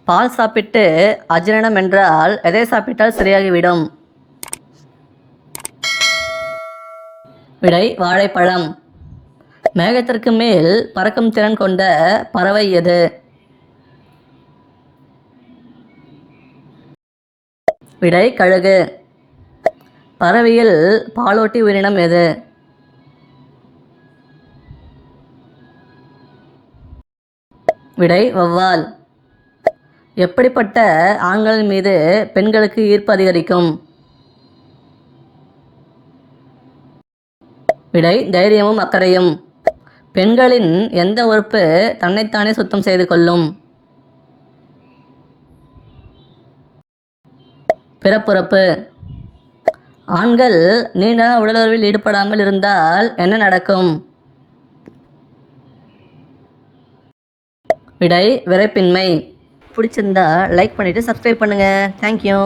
பால் சாப்பிட்டு அஜீரணம் என்றால் எதை சாப்பிட்டால் சரியாகிவிடும்? விடை வாழைப்பழம். மேகத்திற்கு மேல் பறக்கும் திறன் கொண்ட பறவை எது? விடை கழுகு. பறவையில் பாலூட்டி உயிரினம் எது? விடை வௌவால். எப்படிப்பட்ட ஆண்களின் மீது பெண்களுக்கு ஈர்ப்பு அதிகரிக்கும்? விடை தைரியமும் அக்கறையும். பெண்களின் எந்த உறுப்பு தன்னைத்தானே சுத்தம் செய்து கொள்ளும்? பிறப்புறுப்பு. ஆண்கள் நீண்ட நாள் உடலுறவில் ஈடுபடாமல் இருந்தால் என்ன நடக்கும்? விடை விரைப்பின்மை. பிடிச்சிருந்தா லைக் பண்ணிவிட்டு சப்ஸ்கிரைப் பண்ணுங்கள். தேங்க்யூ.